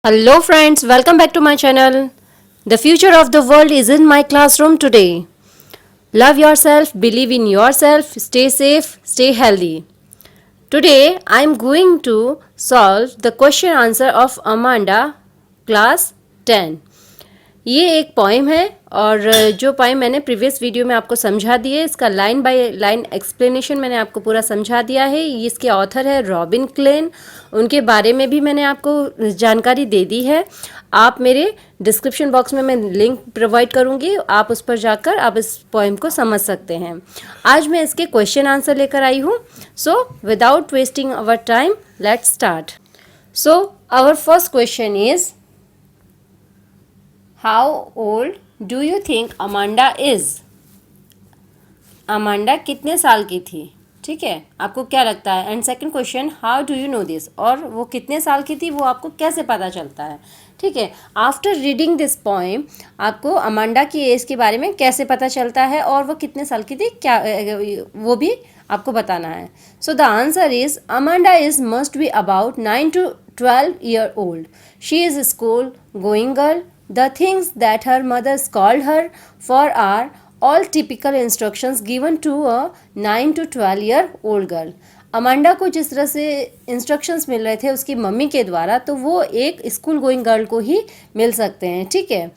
Hello friends, welcome back to my channel. The future of the world is in my classroom today. Love yourself, believe in yourself, stay safe, stay healthy. Today I am going to solve the question answer of Amanda, class 10. ये एक poem है और जो poem मैंने previous video में आपको समझा दी है, इसका लाइन बाय लाइन एक्सप्लेनेशन मैंने आपको पूरा समझा दिया है. इसके ऑथर है रॉबिन क्लेन. उनके बारे में भी मैंने आपको जानकारी दे दी है. आप मेरे डिस्क्रिप्शन बॉक्स में मैं लिंक प्रोवाइड करूँगी, आप उस पर जाकर आप इस पोइम को समझ सकते हैं. आज मैं इसके क्वेश्चन आंसर लेकर आई हूँ. So without wasting our time let's start. So our first question is, How old do you think Amanda is? Amanda कितने साल की थी? ठीक है, आपको क्या लगता है? And second question, how do you no this? और वो कितने साल की थी वो आपको कैसे पता चलता है? ठीक है, आफ्टर रीडिंग दिस पोएम आपको अमांडा की एज के बारे में कैसे पता चलता है और वो कितने साल की थी, क्या वो भी आपको बताना है. So the answer is, Amanda is must be about 9 to 12 year old. She is a school going girl. The things that her mother called her for are all typical instructions given to a 9 to 12-year-old girl. Amanda को जिस तरह से instructions मिल रहे थे उसकी mummy के द्वारा, तो वो एक स्कूल गोइंग गर्ल को ही मिल सकते हैं. ठीक है,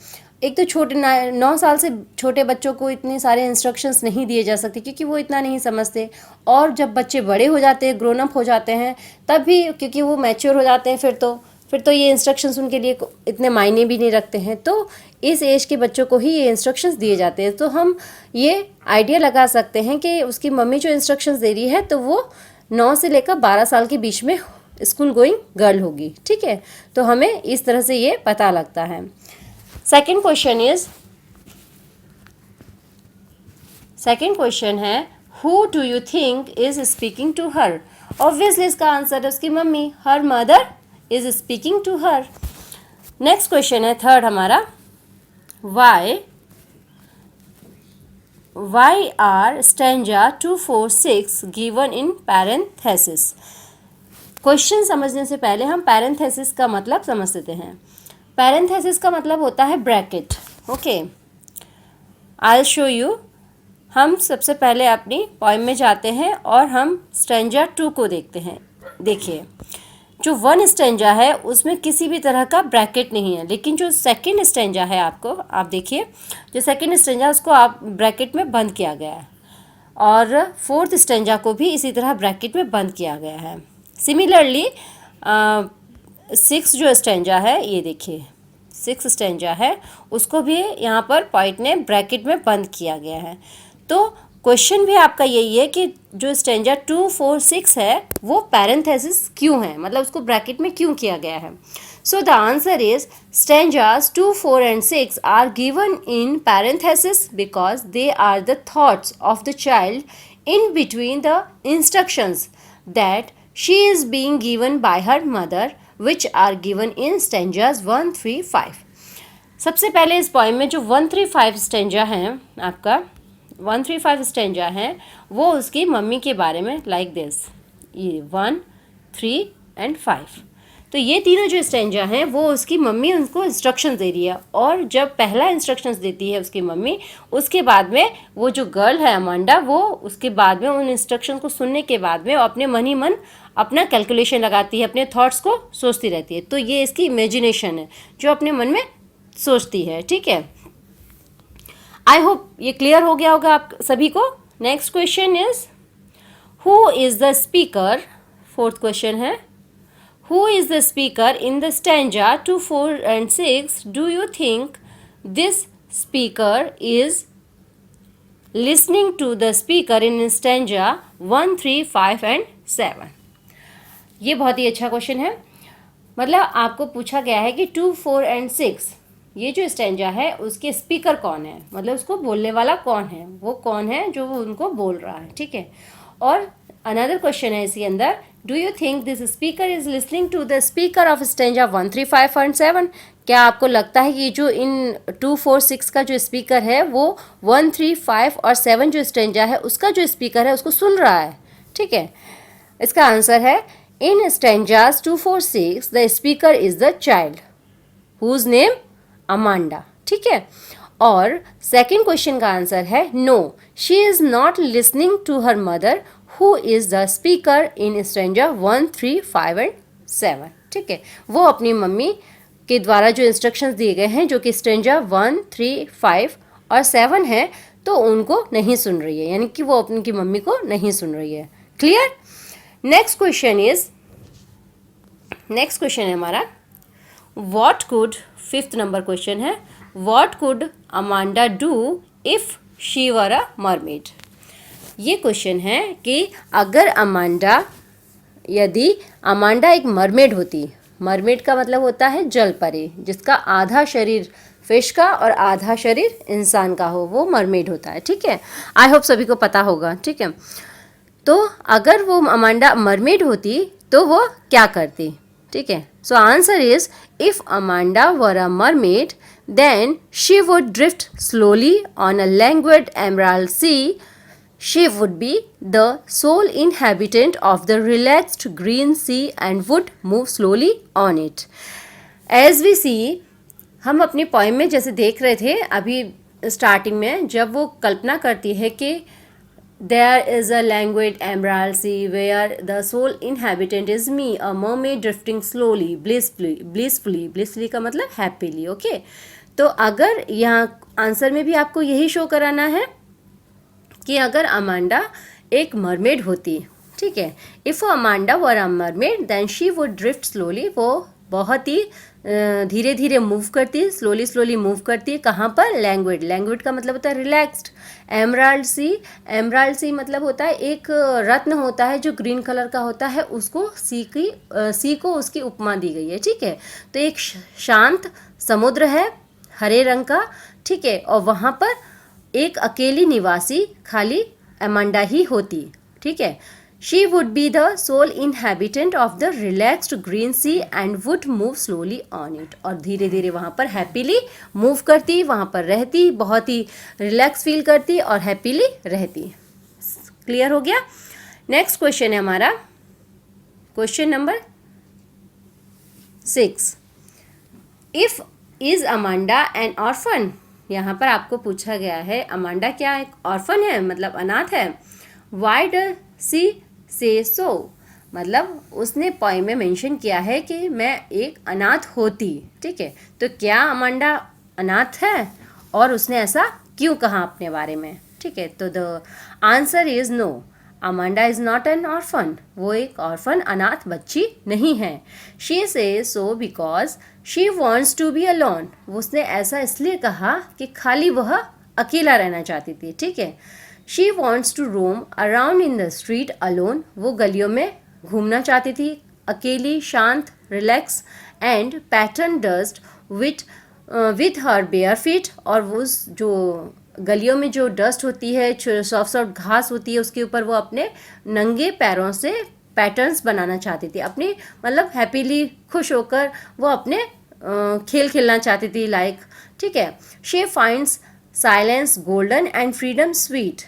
एक तो छोटे 9 साल से छोटे बच्चों को इतने सारे इंस्ट्रक्शंस नहीं दिए जा सकते क्योंकि वो इतना नहीं समझते. और जब बच्चे बड़े हो जाते हैं, ग्रोन अप हो जाते हैं, तब भी क्योंकि वो मैच्योर हो जाते हैं, फिर तो ये इंस्ट्रक्शंस उनके लिए इतने मायने भी नहीं रखते हैं. तो इस एज के बच्चों को ही ये इंस्ट्रक्शंस दिए जाते हैं. तो हम ये आइडिया लगा सकते हैं कि उसकी मम्मी जो इंस्ट्रक्शंस दे रही है तो वो 9 से लेकर 12 साल के बीच में स्कूल गोइंग गर्ल होगी. ठीक है, तो हमें इस तरह से ये पता लगता है. सेकेंड क्वेश्चन है, who do you think is speaking to her? Obviously इसका आंसर है उसकी mummy. Her mother is speaking to her. Next question है थर्ड हमारा, why are stanza 2, 4, 6 given in parenthesis? Question समझने से पहले हम पैरेंथेसिस का मतलब समझ लेते हैं. पैरेंथेसिस का मतलब होता है bracket. Okay, I will show you. हम सबसे पहले अपनी पोएम में जाते हैं और हम स्टैंजा 2 को देखते हैं. देखिए, जो 1 स्टैंजा है उसमें किसी भी तरह का ब्रैकेट नहीं है, लेकिन जो सेकंड स्टैंजा है आप देखिए, जो सेकंड स्टैंजा उसको आप ब्रैकेट में बंद किया गया है और फोर्थ स्टैंजा को भी इसी तरह ब्रैकेट में बंद किया गया है. सिमिलरली 6 जो स्टैंजा है, ये देखिए 6 स्टैंजा है, उसको भी यहाँ पर पॉइंट ने ब्रैकेट में बंद किया गया है. तो क्वेश्चन भी आपका यही है कि जो स्टैंजा 2, 4, 6 है वो पैरेंथेसिस क्यों है, मतलब उसको ब्रैकेट में क्यों किया गया है. So the answer is, stanzas 2, 4 and 6 are given in parenthesis because they are the thoughts of the child in between the instructions that she is being given by her mother which are given in stanzas 1, 3, 5. सबसे पहले इस poem में जो 1, 3, 5 stanza हैं, आपका 1, 3, 5 stanza है, वो उसकी मम्मी के बारे में लाइक दिस, ये 1, 3 एंड 5. तो ये तीनों जो स्टैंजा हैं वो उसकी मम्मी उनको इंस्ट्रक्शंस दे रही है. और जब पहला इंस्ट्रक्शंस देती है उसकी मम्मी, उसके बाद में वो जो गर्ल है अमांडा, वो उसके बाद में उन इंस्ट्रक्शन को सुनने के बाद में अपने मन ही मन अपना कैलकुलेशन लगाती है, अपने थॉट्स को सोचती रहती है. तो ये इसकी इमेजिनेशन है जो अपने मन में सोचती है. ठीक है, आई होप ये क्लियर हो गया होगा आप सभी को. Next question is, who is the speaker? Fourth question है, who is the speaker in the stanza 2, 4 and 6? Do you think this speaker is listening to the speaker in stanza 1, 3, 5 and 7? ये बहुत ही अच्छा क्वेश्चन है. मतलब आपको पूछा गया है कि 2, 4 एंड 6 ये जो स्टैंजा है उसके स्पीकर कौन है, मतलब उसको बोलने वाला कौन है, वो कौन है जो वो उनको बोल रहा है. ठीक है, और अनदर क्वेश्चन है इसके अंदर, do you think this speaker is listening to the speaker of stanza 1, 3, 5 and 7? क्या आपको लगता है कि जो इन 2, 4, 6 का जो स्पीकर है वो 1, 3, 5 और 7 जो स्टैंजा है उसका जो स्पीकर है उसको सुन रहा है? ठीक है, इसका आंसर है, in stanzas 2, 4, 6 the speaker is the child. Whose name Amanda, ठीक है। और सेकंड क्वेश्चन का आंसर है no, she is not listening to her mother who is the speaker in stranger 1, 3, 5 and 7, ठीक है। वो अपनी मम्मी के द्वारा जो इंस्ट्रक्शंस दिए गए हैं जो कि स्ट्रेंजर 1, 3, 5 और 7 है, तो उनको नहीं सुन रही है, यानी कि वो अपनी मम्मी को नहीं सुन रही है। क्लियर। नेक्स्ट क्वेश्चन है हमारा what could, fifth number question है, what could Amanda do if she were a mermaid. ये क्वेश्चन है कि अगर यदि अमांडा एक मरमेड होती, मरमेड का मतलब होता है जल परी, जिसका आधा शरीर फिश का और आधा शरीर इंसान का हो, वो मरमेड होता है, ठीक है। आई होप सभी को पता होगा, ठीक है। तो अगर वो अमांडा मरमेड होती तो वो क्या करती, ठीक है। So answer is if Amanda were a mermaid then she would drift slowly on a languid emerald sea, she would be the sole inhabitant of the relaxed green sea and would move slowly on it. As we see, हम अपनी poem में जैसे देख रहे थे अभी starting में, जब वो कल्पना करती है कि there is a languid emerald sea where the sole inhabitant is me, a mermaid drifting slowly, blissfully का मतलब happily, okay? तो अगर यहाँ आंसर में भी आपको यही शो कराना है कि अगर अमांडा एक मरमेड होती, ठीक है, if Amanda were a mermaid then she would drift slowly, वो बहुत ही धीरे धीरे मूव करती, स्लोली मूव करती, कहाँ पर, लैंग्वेड का मतलब होता है रिलैक्स्ड। एमराल्ड सी मतलब होता है एक रत्न होता है जो ग्रीन कलर का होता है, उसको सी को उसकी उपमा दी गई है, ठीक है। तो एक शांत समुद्र है हरे रंग का, ठीक है, और वहाँ पर एक अकेली निवासी खाली अमांडा ही होती, ठीक है। She would be the sole inhabitant of the relaxed green sea and would move slowly on it, और धीरे धीरे वहाँ पर हैप्पीली मूव करती, वहाँ पर रहती, बहुत ही रिलैक्स फील करती और हैप्पीली रहती। क्लियर हो गया। नेक्स्ट क्वेश्चन है हमारा question number 6, if is Amanda N orphan. यहाँ पर आपको पूछा गया है अमांडा क्या एक ऑर्फन है, मतलब अनाथ है। वाई डज सी से सो, मतलब उसने पोइम में मेंशन किया है कि मैं एक अनाथ होती, ठीक है। तो क्या अमांडा अनाथ है और उसने ऐसा क्यों कहा अपने बारे में, ठीक है। तो the answer is no, Amanda is not an orphan, वो एक ऑर्फन अनाथ बच्ची नहीं है। She says so because she wants to be alone, उसने ऐसा इसलिए कहा कि खाली वह अकेला रहना चाहती थी, ठीक है। She wants to roam around in the street alone, वो गलियों में घूमना चाहती थी अकेली, शांत, relax, and pattern dust with her bare feet, और वो जो गलियों में जो डस्ट होती है, सॉफ्ट घास होती है, उसके ऊपर वो अपने नंगे पैरों से पैटर्न्स बनाना चाहती थी, अपनी मतलब हैप्पीली खुश होकर वो अपने खेल खेलना चाहती थी, लाइक, ठीक है। She finds silence golden and freedom sweet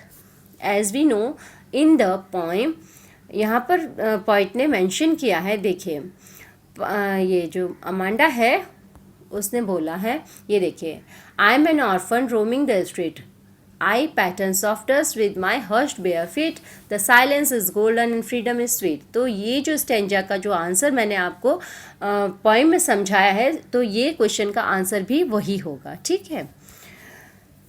as we know in the poem. यहाँ पर पोइट ने मेंशन किया है, देखिए ये जो अमांडा है उसने बोला है, ये देखिए, I am N orphan roaming the street, I pattern soft dust with my hushed bare feet, the silence is golden and freedom is sweet। तो ये जो स्टेंजा का जो आंसर मैंने आपको पोइम में समझाया है, तो ये क्वेश्चन का आंसर भी वही होगा, ठीक है।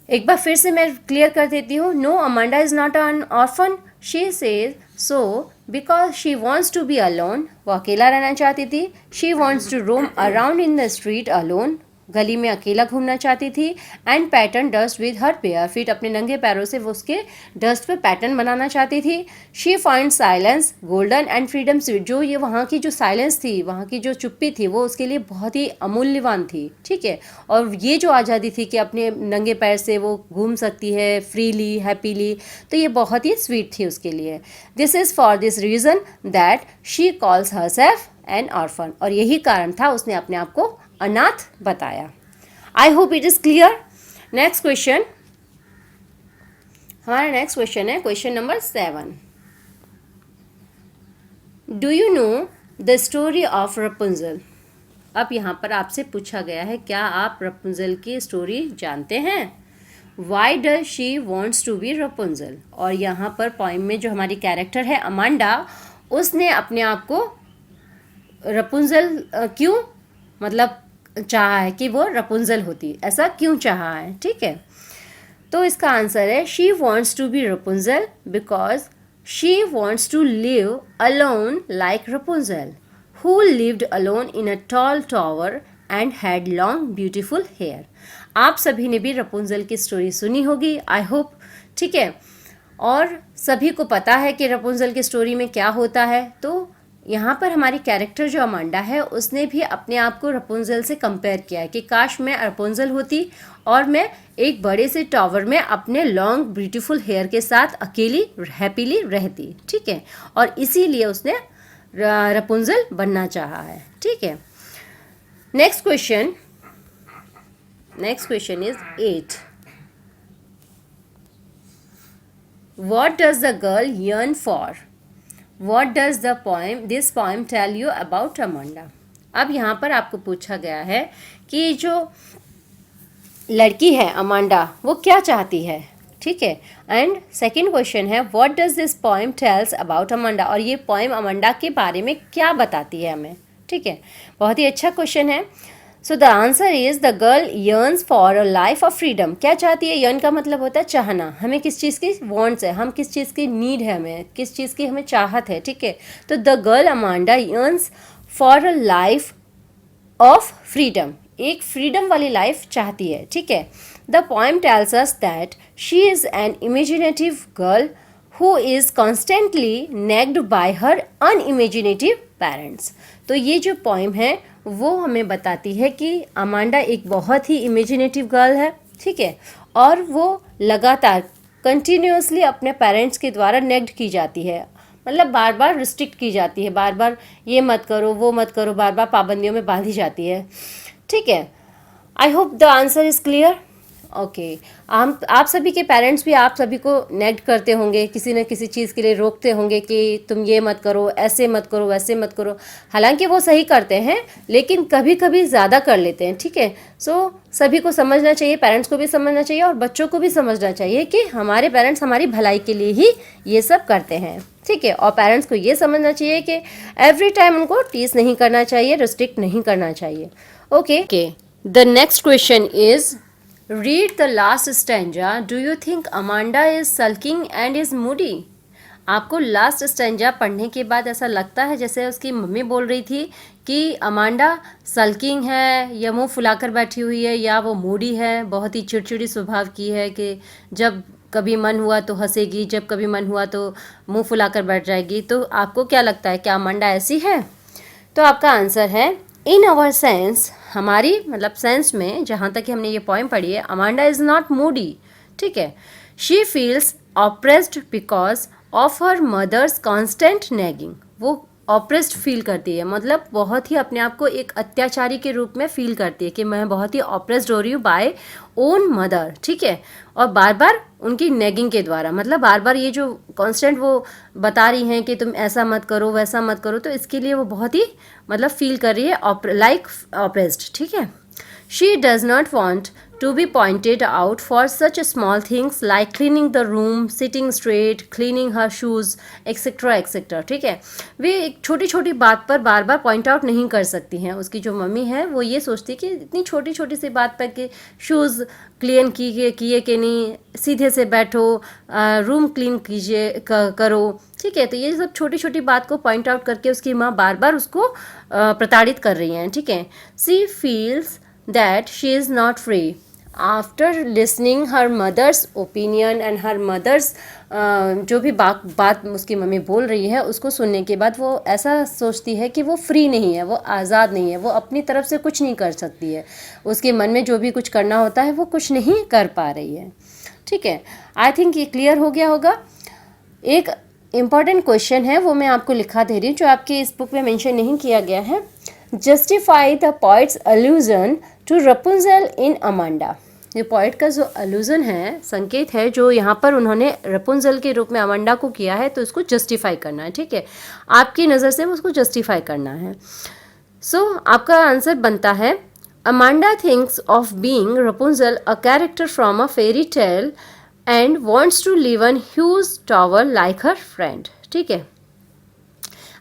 एक बार फिर से मैं क्लियर कर देती हूँ। No, Amanda is not an orphan, she says so because she wants to be alone, वो अकेला रहना चाहती थी। She wants to roam around in the street alone, गली में अकेला घूमना चाहती थी। And pattern dust with her bare feet, अपने नंगे पैरों से वो उसके डस्ट पे पैटर्न बनाना चाहती थी। She find silence golden and freedom sweet, जो ये वहाँ की जो साइलेंस थी, वहाँ की जो चुप्पी थी, वो उसके लिए बहुत ही अमूल्यवान थी, ठीक है। और ये जो आज़ादी थी कि अपने नंगे पैर से वो घूम सकती है फ्रीली, हैप्पीली, तो ये बहुत ही स्वीट थी उसके लिए। This is for this reason that she calls her self N orphan, और यही कारण था उसने अपने आप को अनाथ बताया। I hope it is clear. Next question, हमारा नेक्स्ट क्वेश्चन है question number 7। Do you know the story of Rapunzel. अब यहाँ पर आपसे पूछा गया है, क्या आप रपुंजल की स्टोरी जानते हैं? Why does she wants to be Rapunzel? और यहाँ पर पोइम में जो हमारी कैरेक्टर है अमांडा, उसने अपने आप को रपुंजल क्यों मतलब चाहा है कि वो रपुंजल होती, ऐसा क्यों चाहा है? ठीक है, तो इसका आंसर है she wants to be Rapunzel because she wants to live alone like Rapunzel who lived alone in a tall tower and had long beautiful hair. आप सभी ने भी रपुंजल की स्टोरी सुनी होगी, आई होप। ठीक है, और सभी को पता है कि रपुंजल की स्टोरी में क्या होता है। तो यहाँ पर हमारी कैरेक्टर जो अमांडा है, उसने भी अपने आप को रपुंजल से कंपेयर किया है कि काश मैं रपुंजल होती और मैं एक बड़े से टावर में अपने लॉन्ग ब्यूटीफुल हेयर के साथ अकेली हैप्पीली रहती। ठीक है, और इसीलिए उसने रपुंजल बनना चाहा है। ठीक है, next question is 8. What does the girl yearn for? What does this poem tell you about Amanda? अब यहाँ पर आपको पूछा गया है कि जो लड़की है अमांडा, वो क्या चाहती है। ठीक है, एंड सेकंड क्वेश्चन है what does this poem tells about Amanda, और ये पोएम अमांडा के बारे में क्या बताती है हमें। ठीक है, बहुत ही अच्छा क्वेश्चन है। So the answer is the girl yearns for a life of freedom. क्या चाहती है? यर्न का मतलब होता है चाहना, हमें किस चीज़ की वॉन्ट्स है, हम किस चीज़ की नीड है, हमें किस चीज़ की हमें चाहत है। ठीक है, तो the girl Amanda yearns for a life of freedom, एक फ्रीडम वाली लाइफ चाहती है। ठीक है, the poem tells us that she is an imaginative girl who is constantly nagged by her unimaginative parents. तो ये जो पोएम है वो हमें बताती है कि अमांडा एक बहुत ही इमेजिनेटिव गर्ल है। ठीक है, और वो लगातार कंटिन्यूसली अपने पेरेंट्स के द्वारा नेग्ड की जाती है, मतलब बार बार रिस्ट्रिक्ट की जाती है, बार बार ये मत करो वो मत करो, बार बार पाबंदियों में बांधी जाती है। ठीक है, I hope the answer is clear. Okay, आप सभी के पेरेंट्स भी आप सभी को नेग्ड करते होंगे, किसी न किसी चीज़ के लिए रोकते होंगे कि तुम ये मत करो, ऐसे मत करो, वैसे मत करो। हालांकि वो सही करते हैं, लेकिन कभी कभी ज़्यादा कर लेते हैं। ठीक है, सो सभी को समझना चाहिए, पेरेंट्स को भी समझना चाहिए और बच्चों को भी समझना चाहिए कि हमारे पेरेंट्स हमारी भलाई के लिए ही ये सब करते हैं। ठीक है, और पेरेंट्स को ये समझना चाहिए कि एवरी टाइम उनको टीज नहीं करना चाहिए, रिस्ट्रिक्ट नहीं करना चाहिए। Okay, the next question is read the last stanza. Do you think Amanda is sulking and is moody? आपको लास्ट स्टैंजा पढ़ने के बाद ऐसा लगता है जैसे उसकी मम्मी बोल रही थी कि अमांडा सल्किंग है या मुंह फुलाकर बैठी हुई है या वो मूडी है, बहुत ही चिड़चिड़ी स्वभाव की है कि जब कभी मन हुआ तो हंसेगी, जब कभी मन हुआ तो मुंह फुलाकर बैठ जाएगी। तो आपको क्या लगता है, क्या अमांडा ऐसी है? तो आपका आंसर है इन अवर सेंस, हमारी मतलब सेंस में जहाँ तक कि हमने ये पोएम पढ़ी है, अमांडा इज़ नॉट मूडी। ठीक है, she feels oppressed because of her mother's constant nagging. वो ऑप्रेस्ड फील करती है, मतलब बहुत ही अपने आप को एक अत्याचारी के रूप में फील करती है कि मैं बहुत ही ऑप्रेस्ड हो रही हूँ बाय ओन मदर। ठीक है, और बार बार उनकी नेगिंग के द्वारा, मतलब बार बार ये जो कांस्टेंट वो बता रही हैं कि तुम ऐसा मत करो वैसा मत करो, तो इसके लिए वो बहुत ही मतलब फील कर रही है लाइक ऑप्रेस्ड। ठीक है, she does not want to be pointed out for such small things like cleaning the room, sitting straight, cleaning her shoes, etc. etc. ठीक है, वे एक छोटी छोटी बात पर बार बार पॉइंट आउट नहीं कर सकती हैं। उसकी जो मम्मी है वो ये सोचती है कि इतनी छोटी छोटी सी बात पर कि शूज़ क्लीन किए कि नहीं, सीधे से बैठो, रूम क्लीन कीजिए करो। ठीक है, तो ये सब छोटी छोटी बात को पॉइंट आउट करके उसकी माँ बार बार उसको प्रताड़ित कर रही हैं। ठीक है, she feels that she is not free after listening her mother's opinion and her mother's जो भी बात उसकी मम्मी बोल रही है उसको सुनने के बाद वो ऐसा सोचती है कि वो फ्री नहीं है, वो आज़ाद नहीं है, वो अपनी तरफ से कुछ नहीं कर सकती है, उसके मन में जो भी कुछ करना होता है वो कुछ नहीं कर पा रही है। ठीक है, आई थिंक ये क्लियर हो गया होगा। एक इम्पॉर्टेंट क्वेश्चन है वो मैं आपको लिखा दे रही हूँ जो आपकी इस बुक में मेंशन नहीं किया गया है। Justify the poet's allusion to Rapunzel in Amanda. ये पोइट का जो अल्यूजन है, संकेत है जो यहाँ पर उन्होंने रपुंजल के रूप में अमांडा को किया है, तो इसको जस्टिफाई करना है। ठीक है, आपकी नज़र से उसको जस्टिफाई करना है। सो आपका आंसर बनता है Amanda thinks of being Rapunzel a character from a fairy tale and wants to live in huge tower like her friend. ठीक है,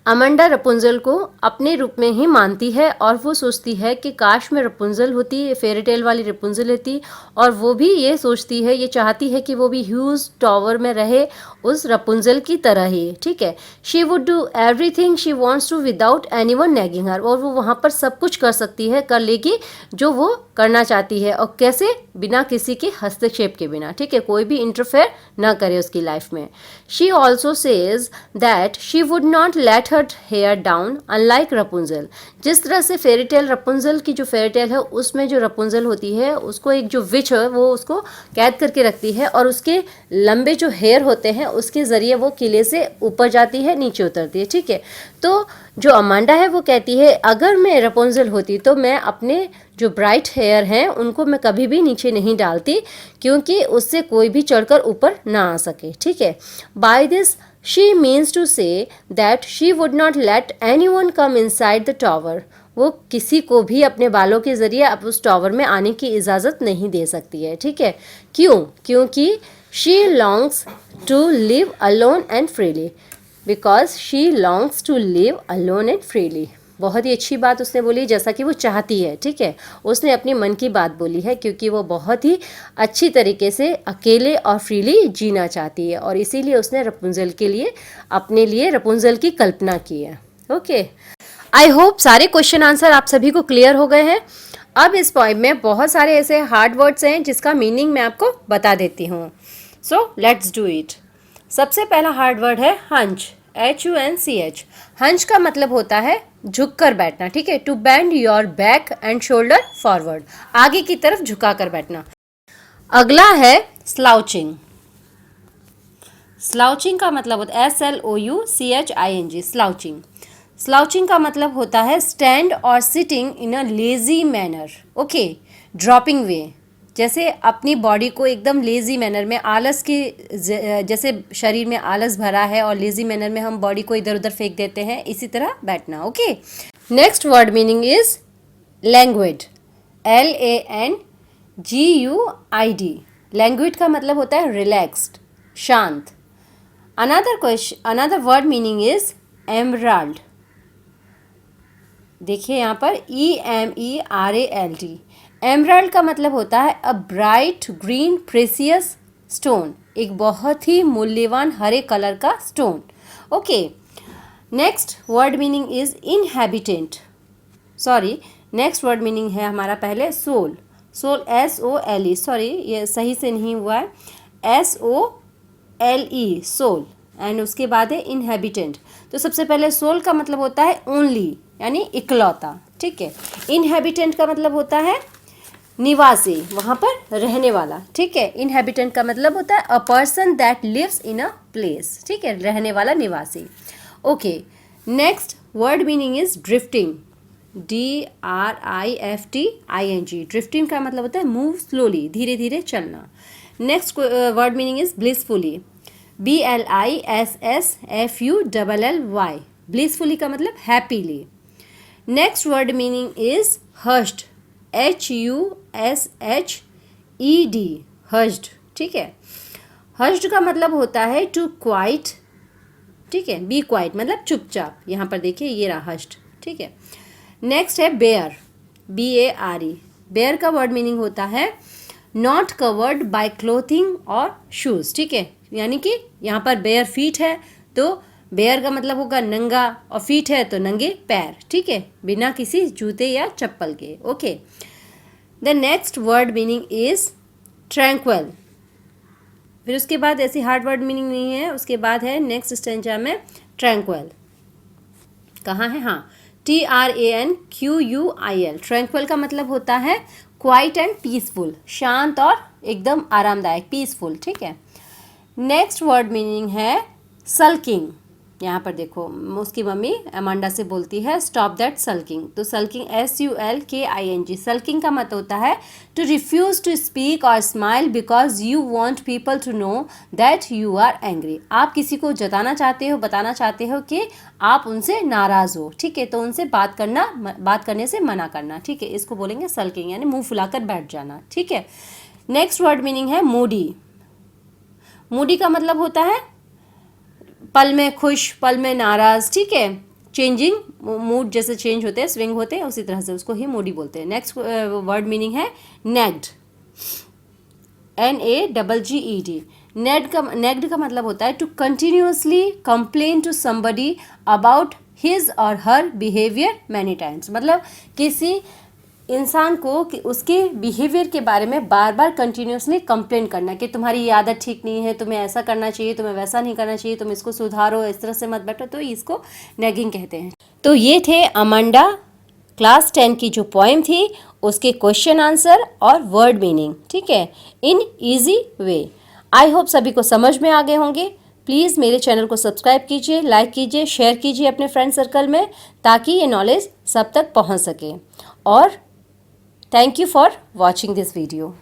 अमांडा रपुंजल को अपने रूप में ही मानती है और वो सोचती है कि काश में रपुंजल होती, फेरी टेल वाली रपुंजल होती, और वो भी ये सोचती है, ये चाहती है कि वो भी ह्यूज टॉवर में रहे उस रपुंजल की तरह ही। ठीक है, she would do everything she wants to without anyone nagging her, और वो वहाँ पर सब कुछ कर सकती है, कर लेगी जो वो करना चाहती है, और कैसे, बिना किसी के हस्तक्षेप के बिना। ठीक है, कोई भी इंटरफेयर ना करे उसकी लाइफ में। She also says that she would not let her hair down unlike Rapunzel. जिस तरह से फेरी टेल रपुंजल की जो फेरी टेल है उसमें जो रपुंजल होती है उसको एक जो विच है वो उसको कैद करके रखती है, और उसके लंबे जो हेयर होते हैं उसके ज़रिए वो किले से ऊपर जाती है, नीचे उतरती है। ठीक है, तो जो अमांडा है वो कहती है अगर मैं रपुंजल होती तो मैं अपने जो ब्राइट हेयर हैं उनको मैं कभी भी नीचे नहीं डालती, क्योंकि उससे कोई भी चढ़कर ऊपर ना आ सके। ठीक है, by this she means to say that she would not let anyone come inside the tower. वो किसी को भी अपने बालों के ज़रिए अब उस टॉवर में आने की इजाज़त नहीं दे सकती है। ठीक है, क्यों? क्योंकि she longs to live alone and freely, because she longs to live alone and freely. बहुत ही अच्छी बात उसने बोली, जैसा कि वो चाहती है। ठीक है, उसने अपनी मन की बात बोली है, क्योंकि वो बहुत ही अच्छी तरीके से अकेले और फ्रीली जीना चाहती है, और इसीलिए उसने रपुंजल के लिए, अपने लिए रपुंजल की कल्पना की है। ओके, आई होप सारे क्वेश्चन आंसर आप सभी को क्लियर हो गए हैं। अब इस पॉइंट में बहुत सारे ऐसे हार्ड वर्ड्स हैं जिसका मीनिंग मैं आपको बता देती हूँ। So let's do it. सबसे पहला हार्ड वर्ड है हंच, HUNCH। हंच का मतलब होता है झुककर बैठना। ठीक है, to bend your back and shoulder forward, आगे की तरफ झुका कर बैठना। अगला है स्लाउचिंग। स्लाउचिंग का मतलब होता है SLOUCHING, स्लाउचिंग। स्लाउचिंग का मतलब होता है स्टैंड और sitting in a lazy manner. Okay, dropping way, जैसे अपनी बॉडी को एकदम लेजी मैनर में, आलस की, जैसे शरीर में आलस भरा है और लेजी मैनर में हम बॉडी को इधर उधर फेंक देते हैं, इसी तरह बैठना। Okay, next word meaning is languid, LANGUID। Languid का मतलब होता है रिलैक्स्ड, शांत। Another word meaning is emerald. देखिए यहाँ पर EMERALD। एमराल्ड का मतलब होता है a bright green precious stone, एक बहुत ही मूल्यवान हरे कलर का stone. Okay, next word meaning is inhabitant. Next word meaning है हमारा पहले सोल। सोल SOLE, सॉरी ये सही से नहीं हुआ है, SOLE, सोल। एंड उसके बाद है इनहैबिटेंट। तो सबसे पहले सोल का मतलब होता है ओनली, यानी इकलौता। ठीक है, इनहैबिटेंट का मतलब होता है निवासी, वहाँ पर रहने वाला। ठीक है, इनहैबिटेंट का मतलब होता है a person that lives in a place. ठीक है, रहने वाला, निवासी। Okay, next word meaning is drifting, DRIFTING। Drifting का मतलब होता है मूव स्लोली, धीरे धीरे चलना। Next word meaning is blissfully, BLISSFULLY। Blissfully का मतलब happily. Next word meaning is hushed, HUSHED, hushed. ठीक है, हश्ड का मतलब होता है टू क्वाइट। ठीक है, बी क्वाइट मतलब चुपचाप। यहाँ पर देखिए ये रहा हश्ड। ठीक है, नेक्स्ट है बेयर, BARE। बेयर का वर्ड मीनिंग होता है नॉट कवर्ड बाय क्लोथिंग और शूज़। ठीक है, यानी कि यहाँ पर बेयर फीट है तो बेयर का मतलब होगा नंगा, और फीट है तो नंगे पैर। ठीक है, बिना किसी जूते या चप्पल के। Okay, the next word meaning is tranquil. फिर उसके बाद ऐसी हार्ड वर्ड मीनिंग नहीं है, उसके बाद है नेक्स्ट स्टेंजा में ट्रैंक्विल। कहाँ है? हाँ, TRANQUIL। ट्रैंक्विल का मतलब होता है क्वाइट एंड पीसफुल, शांत और एकदम आरामदायक, पीसफुल। ठीक है, नेक्स्ट वर्ड मीनिंग है सल्किंग, यहाँ पर देखो उसकी मम्मी अमांडा से बोलती है स्टॉप दैट सल्किंग। तो सल्किंग SULKING, सल्किंग का मतलब होता है टू रिफ्यूज़ टू स्पीक और smile because you want people to know that you are angry. आप किसी को जताना चाहते हो, बताना चाहते हो कि आप उनसे नाराज़ हो, ठीक है, तो उनसे बात करने से मना करना, ठीक है, इसको बोलेंगे सल्किंग, यानी मुंह फुलाकर बैठ जाना, ठीक है। नेक्स्ट वर्ड मीनिंग है मूडी। मूडी का मतलब होता है पल में खुश, पल में नाराज, ठीक है, चेंजिंग मूड, जैसे चेंज होते हैं, स्विंग होते हैं, उसी तरह से उसको ही मूडी बोलते हैं। नेक्स्ट वर्ड मीनिंग है नेग्ड, NAGGED। नेग्ड का मतलब होता है to continuously complain to somebody about his or her behaviour many times. मतलब किसी इंसान को कि उसके बिहेवियर के बारे में बार बार कंटिन्यूसली कंप्लेन करना कि तुम्हारी ये आदत ठीक नहीं है, तुम्हें ऐसा करना चाहिए, तुम्हें वैसा नहीं करना चाहिए, तुम इसको सुधारो, इस तरह से मत बैठो, तो इसको नेगिंग कहते हैं। तो ये थे अमांडा क्लास 10 की जो पोएम थी उसके क्वेश्चन आंसर और वर्ड मीनिंग, ठीक है, इन ईजी वे। आई होप सभी को समझ में आ गए होंगे। प्लीज़ मेरे चैनल को सब्सक्राइब कीजिए, लाइक कीजिए, शेयर कीजिए अपने फ्रेंड सर्कल में, ताकि ये नॉलेज सब तक पहुंच सके। और thank you for watching this video.